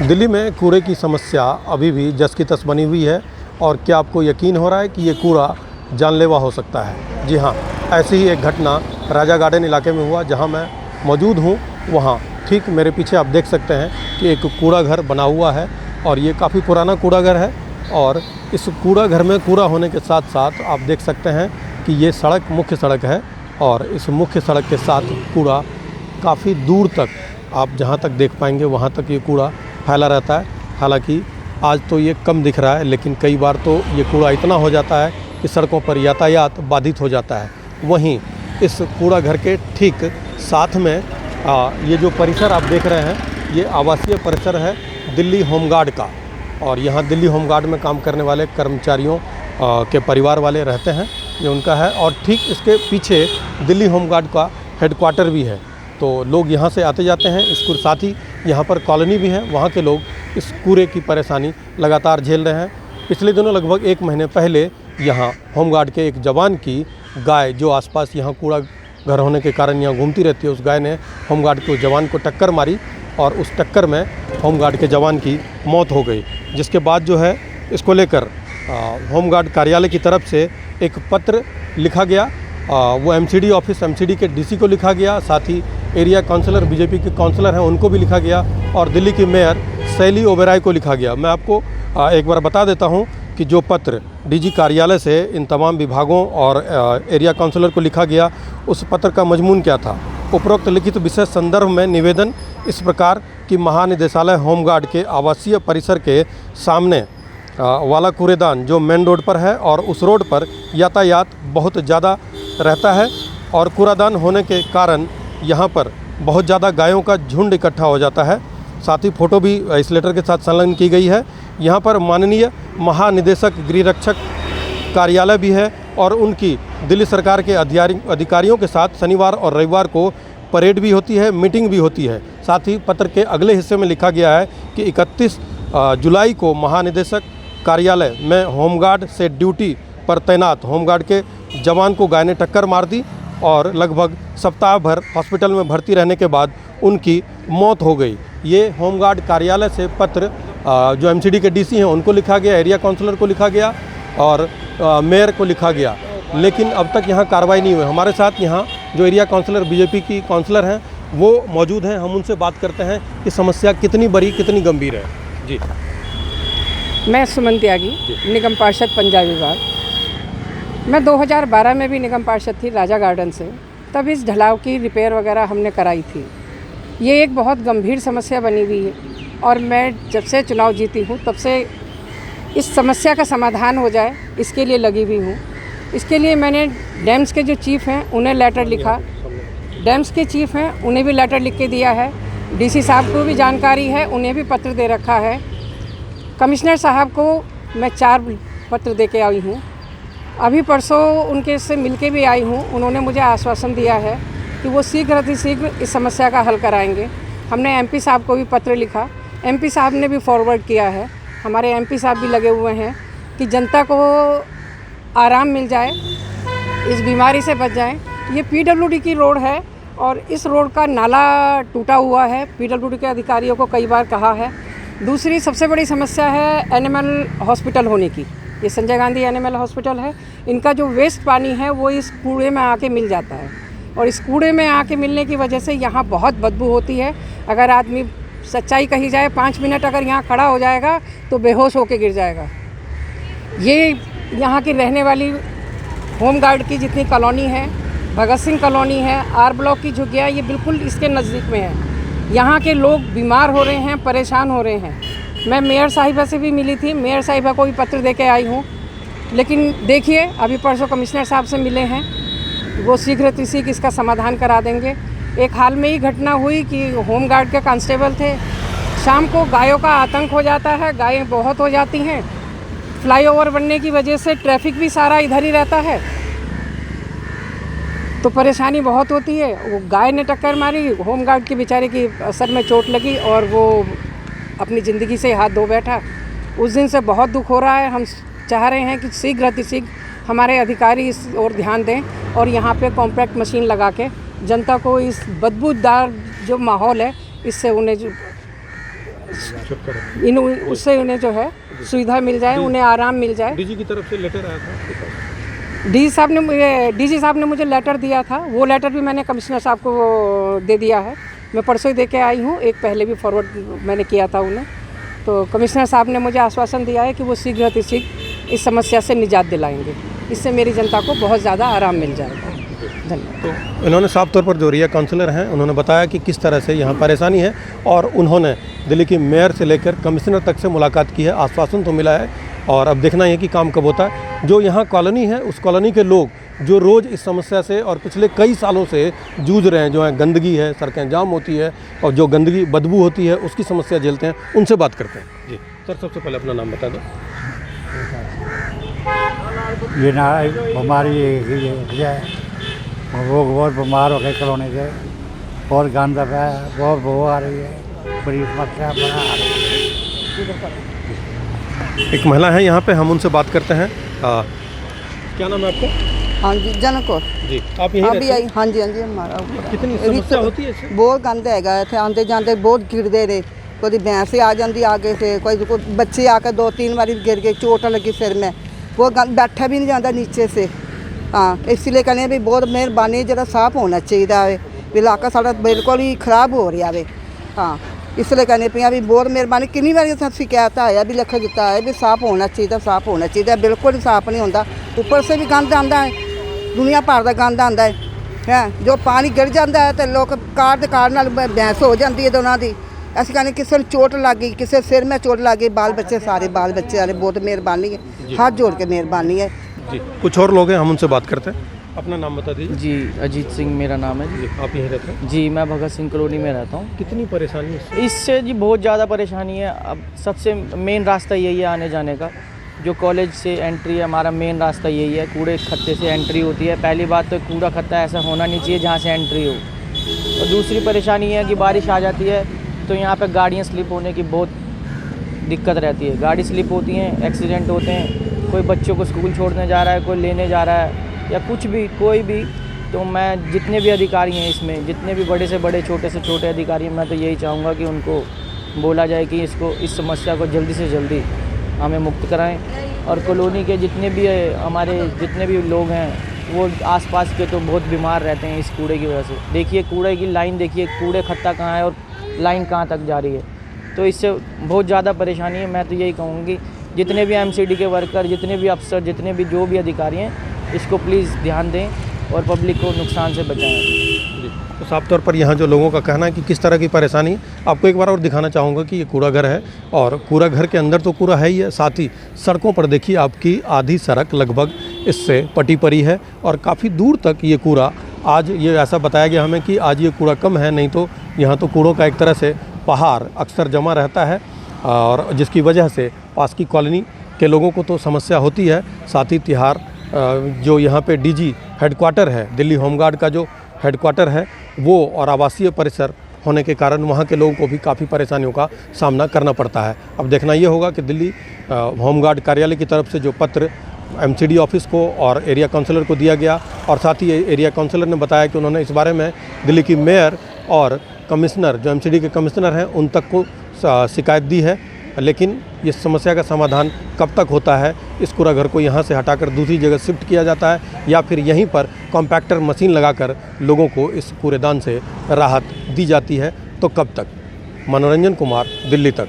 दिल्ली में कूड़े की समस्या अभी भी जस की तस बनी हुई है और क्या आपको यकीन हो रहा है कि ये कूड़ा जानलेवा हो सकता है? जी हाँ, ऐसी ही एक घटना राजा गार्डन इलाके में हुआ जहाँ मैं मौजूद हूँ। वहाँ ठीक मेरे पीछे आप देख सकते हैं कि एक कूड़ा घर बना हुआ है और ये काफ़ी पुराना कूड़ा घर है। और इस कूड़ा घर में कूड़ा होने के साथ साथ आप देख सकते हैं कि ये सड़क मुख्य सड़क है और इस मुख्य सड़क के साथ कूड़ा काफ़ी दूर तक आप जहाँ तक देख पाएंगे वहाँ तक ये कूड़ा फैला रहता है। हालांकि आज तो ये कम दिख रहा है, लेकिन कई बार तो ये कूड़ा इतना हो जाता है कि सड़कों पर यातायात बाधित हो जाता है। वहीं इस कूड़ा घर के ठीक साथ में ये जो परिसर आप देख रहे हैं ये आवासीय परिसर है दिल्ली होमगार्ड का। और यहाँ दिल्ली होमगार्ड में काम करने वाले कर्मचारियों के परिवार वाले रहते हैं, ये उनका है। और ठीक इसके पीछे दिल्ली होमगार्ड का हेडक्वार्टर भी है, तो लोग यहाँ से आते जाते हैं। इसके साथ ही यहाँ पर कॉलोनी भी है, वहाँ के लोग इस कूड़े की परेशानी लगातार झेल रहे हैं। पिछले दिनों लगभग 1 महीने पहले यहाँ होमगार्ड के एक जवान की गाय, जो आसपास यहाँ कूड़ा घर होने के कारण यहाँ घूमती रहती है, उस गाय ने होमगार्ड के जवान को टक्कर मारी और उस टक्कर में होमगार्ड के जवान की मौत हो गई। जिसके बाद जो है इसको लेकर होमगार्ड कार्यालय की तरफ से एक पत्र लिखा गया। वो एमसीडी ऑफिस, एमसीडी के डीसी को लिखा गया, साथ ही एरिया काउंसलर, बीजेपी के काउंसलर हैं उनको भी लिखा गया और दिल्ली की मेयर शैली ओबेरॉय को लिखा गया। मैं आपको एक बार बता देता हूं कि जो पत्र डीजी कार्यालय से इन तमाम विभागों और एरिया काउंसलर को लिखा गया, उस पत्र का मजमून क्या था। उपरोक्त लिखित विशेष संदर्भ में निवेदन इस प्रकार कि महानिदेशालय होमगार्ड के आवासीय परिसर के सामने वाला कूड़ेदान जो मेन रोड पर है और उस रोड पर यातायात बहुत ज़्यादा रहता है और कूड़ादान होने के कारण यहाँ पर बहुत ज़्यादा गायों का झुंड इकट्ठा हो जाता है। साथ ही फ़ोटो भी इस लेटर के साथ संलग्न की गई है। यहाँ पर माननीय महानिदेशक गृह रक्षक कार्यालय भी है और उनकी दिल्ली सरकार के अधिकारियों के साथ शनिवार और रविवार को परेड भी होती है, मीटिंग भी होती है। साथ ही पत्र के अगले हिस्से में लिखा गया है कि 31 जुलाई को महानिदेशक कार्यालय में होमगार्ड से ड्यूटी पर तैनात होमगार्ड के जवान को गाय ने टक्कर मार दी और लगभग सप्ताह भर हॉस्पिटल में भर्ती रहने के बाद उनकी मौत हो गई। ये होमगार्ड कार्यालय से पत्र जो एमसीडी के डीसी हैं उनको लिखा गया, एरिया काउंसलर को लिखा गया और मेयर को लिखा गया, लेकिन अब तक यहाँ कार्रवाई नहीं हुई। हमारे साथ यहाँ जो एरिया काउंसलर बीजेपी की काउंसलर हैं वो मौजूद हैं, हम उनसे बात करते हैं कि समस्या कितनी बड़ी, कितनी गंभीर है। जी, मैं सुमन त्यागी, निगम पार्षद पंजाब विभाग। मैं 2012 में भी निगम पार्षद थी राजा गार्डन से, तब इस ढलाव की रिपेयर वगैरह हमने कराई थी। ये एक बहुत गंभीर समस्या बनी हुई है और मैं जब से चुनाव जीती हूँ तब से इस समस्या का समाधान हो जाए इसके लिए लगी हुई हूँ। इसके लिए मैंने डैम्स के जो चीफ़ हैं उन्हें लेटर लिखा, डैम्स के चीफ़ हैं उन्हें भी लेटर लिख के दिया है, डीसी साहब को भी जानकारी है, उन्हें भी पत्र दे रखा है, कमिश्नर साहब को मैं 4 पत्र दे के आई हूँ। अभी परसों उनके से मिल के भी आई हूँ। उन्होंने मुझे आश्वासन दिया है कि वो शीघ्र अतिशीघ्र इस समस्या का हल कराएंगे। हमने एमपी साहब को भी पत्र लिखा, एमपी साहब ने भी फॉरवर्ड किया है। हमारे एमपी साहब भी लगे हुए हैं कि जनता को आराम मिल जाए, इस बीमारी से बच जाए। ये पीडब्ल्यूडी की रोड है और इस रोड का नाला टूटा हुआ है, पीडब्ल्यूडी के अधिकारियों को कई बार कहा है। दूसरी सबसे बड़ी समस्या है एनिमल हॉस्पिटल होने की। ये संजय गांधी एनिमल हॉस्पिटल है, इनका जो वेस्ट पानी है वो इस कूड़े में आके मिल जाता है और इस कूड़े में आके मिलने की वजह से यहाँ बहुत बदबू होती है। अगर आदमी सच्चाई कही जाए 5 मिनट अगर यहाँ खड़ा हो जाएगा तो बेहोश होके गिर जाएगा। ये यहाँ की रहने वाली होमगार्ड की जितनी कॉलोनी है, भगत सिंह कॉलोनी है, आर ब्लॉक की झुग्गियाँ, ये बिल्कुल इसके नज़दीक में है। यहाँ के लोग बीमार हो रहे हैं, परेशान हो रहे हैं। मैं मेयर साहिबा से भी मिली थी, मेयर साहिबा को भी पत्र दे के आई हूँ, लेकिन देखिए अभी परसों कमिश्नर साहब से मिले हैं, वो शीघ्र अतिशीघ्र इसका समाधान करा देंगे। एक हाल में ही घटना हुई कि होमगार्ड के कांस्टेबल थे, शाम को गायों का आतंक हो जाता है, गायें बहुत हो जाती हैं। फ्लाईओवर बनने की वजह से ट्रैफिक भी सारा इधर ही रहता है, तो परेशानी बहुत होती है। वो गाय ने टक्कर मारी, होमगार्ड के बेचारे की सर में चोट लगी और वो अपनी ज़िंदगी से हाथ धो बैठा। उस दिन से बहुत दुख हो रहा है। हम चाह रहे हैं कि शीघ्र अतिशीघ्र हमारे अधिकारी इस ओर ध्यान दें और यहाँ पे कॉम्पैक्ट मशीन लगा के जनता को इस बदबूदार जो माहौल है इससे उन्हें इन उससे उन्हें जो है सुविधा मिल जाए, उन्हें आराम मिल जाए। डीजी की तरफ से लेटर आया था आपके पास? डीजी साहब ने मुझे लेटर दिया था, वो लेटर भी मैंने कमिश्नर साहब को दे दिया है। मैं परसों ही दे के आई हूँ, एक पहले भी फॉरवर्ड मैंने किया था उन्हें। तो कमिश्नर साहब ने मुझे आश्वासन दिया है कि वो शीघ्र अतिशीघ्र इस समस्या से निजात दिलाएंगे। इससे मेरी जनता को बहुत ज़्यादा आराम मिल जाएगा। धन्यवाद। तो इन्होंने साफ तौर पर जो एरिया काउंसलर हैं उन्होंने बताया कि किस तरह से यहाँ परेशानी है, और उन्होंने दिल्ली की मेयर से लेकर कमिश्नर तक से मुलाकात की है। आश्वासन तो मिला है, और अब देखना है कि काम कब होता है। जो यहाँ कॉलोनी है, उस कॉलोनी के लोग जो रोज़ इस समस्या से और पिछले कई सालों से जूझ रहे हैं, जो है गंदगी है, सड़कें जाम होती है और जो गंदगी बदबू होती है उसकी समस्या झेलते हैं, उनसे बात करते हैं। जी सर, सबसे पहले अपना नाम बता दो। ये ना बीमारी है, लोग बहुत बीमार हो गए कॉलोनी से, बहुत गंद है, बहुत बू आ रही है, बड़ी समस्या बना आ रही है। एक महिला है यहाँ पे, हम उनसे बात करते हैं। क्या नाम है आपका? हाँ जी, जनक जी, आप यहीं अभी रहते आई। हाँ जी हाँ जी, हमारा हैं? कितनी समस्या होती है इससे? बहुत गंद हैगा इतने, आते जाते बहुत गिरते रहे। कोई भैंस आ जाती आगे से, कोई बच्चे आकर 2-3 बार गिर गए, चोट लगी सिर में। वो गंद बैठा भी नहीं जाता नीचे से। हाँ, इसलिए कहने भी बहुत मेहरबानी, जरा साफ होना चाहिए है। इलाका सारा बिल्कुल ही खराब हो रहा है। हाँ, इसलिए कहने पे भी बहुत मेहरबानी। कितनी बार शिकायत आया भी लिख दिता है भी साफ होना चाहिए, साफ होना चाहिए। बिल्कुल ही साफ नहीं होता, ऊपर से भी गंद आता है, दुनिया भर का गंद आता है। जो पानी गिर जाता है तो लोग कार नाल भैंस हो जाती है दोनों की। ऐसे कहने किसी ने चोट लग गई, किसी सिर में चोट लग गई, बाल बच्चे सारे बाल बच्चे वाले, बहुत मेहरबानी है, हाथ जोड़ के मेहरबानी है जी। कुछ और लोग हैं, हम उनसे बात करते हैं। अपना नाम बता दीजिए। जी, अजीत सिंह मेरा नाम है जी। आप यहीं रहते हैं? जी, मैं भगत सिंह कॉलोनी में रहता हूँ। कितनी परेशानी है इससे जी बहुत ज़्यादा परेशानी है। अब सबसे मेन रास्ता यही है आने जाने का, जो कॉलेज से एंट्री है, हमारा मेन रास्ता यही है। कूड़े खत्ते से एंट्री होती है। पहली बात तो कूड़ा खत्ता ऐसा होना नहीं चाहिए जहाँ से एंट्री हो। और दूसरी परेशानी है कि बारिश आ जाती है तो यहाँ पे गाड़ियाँ स्लिप होने की बहुत दिक्कत रहती है। गाड़ी स्लिप होती हैं, एक्सीडेंट होते हैं। कोई बच्चों को स्कूल छोड़ने जा रहा है, कोई लेने जा रहा है, या कुछ भी कोई भी। तो मैं जितने भी अधिकारी हैं इसमें, जितने भी बड़े से बड़े छोटे से छोटे अधिकारी हैं, मैं तो यही चाहूँगा कि उनको बोला जाए कि इस समस्या को जल्दी से जल्दी हमें मुक्त कराएं। और कॉलोनी के जितने भी हमारे जितने भी लोग हैं वो आसपास के तो बहुत बीमार रहते हैं इस कूड़े की वजह से। देखिए कूड़े की लाइन, देखिए कूड़े खत्ता कहाँ है और लाइन कहाँ तक जा रही है। तो इससे बहुत ज़्यादा परेशानी है। मैं तो यही कहूँगी जितने भी एमसीडी के वर्कर, जितने भी अफसर, जितने भी जो भी अधिकारी हैं, इसको प्लीज़ ध्यान दें और पब्लिक को नुकसान से बचाएं। तो साफ तौर पर यहाँ जो लोगों का कहना है कि किस तरह की परेशानी, आपको एक बार और दिखाना चाहूँगा कि ये कूड़ा घर है, और कूड़ा घर के अंदर तो कूड़ा है ही है, साथ ही सड़कों पर देखिए आपकी आधी सड़क लगभग इससे पटी पड़ी है, और काफ़ी दूर तक ये कूड़ा, आज ये ऐसा बताया गया हमें कि आज ये कूड़ा कम है, नहीं तो यहाँ तो कूड़ों का एक तरह से पहाड़ अक्सर जमा रहता है, और जिसकी वजह से पास की कॉलोनी के लोगों को तो समस्या होती है। साथ ही तिहाड़ जो यहाँ पे डीजी हेडक्वार्टर है, दिल्ली होमगार्ड का जो हेडक्वार्टर है वो, और आवासीय परिसर होने के कारण वहाँ के लोगों को भी काफ़ी परेशानियों का सामना करना पड़ता है। अब देखना ये होगा कि दिल्ली होमगार्ड कार्यालय की तरफ से जो पत्र एमसीडी ऑफिस को और एरिया काउंसलर को दिया गया, और साथ ही एरिया काउंसलर ने बताया कि उन्होंने इस बारे में दिल्ली की मेयर और कमिश्नर, जो एमसीडी के कमिश्नर हैं, उन तक को शिकायत दी है। लेकिन इस समस्या का समाधान कब तक होता है, इस कूड़ा घर को यहाँ से हटाकर दूसरी जगह शिफ्ट किया जाता है, या फिर यहीं पर कॉम्पैक्टर मशीन लगाकर लोगों को इस कूड़ेदान से राहत दी जाती है, तो कब तक? मनोरंजन कुमार, दिल्ली तक।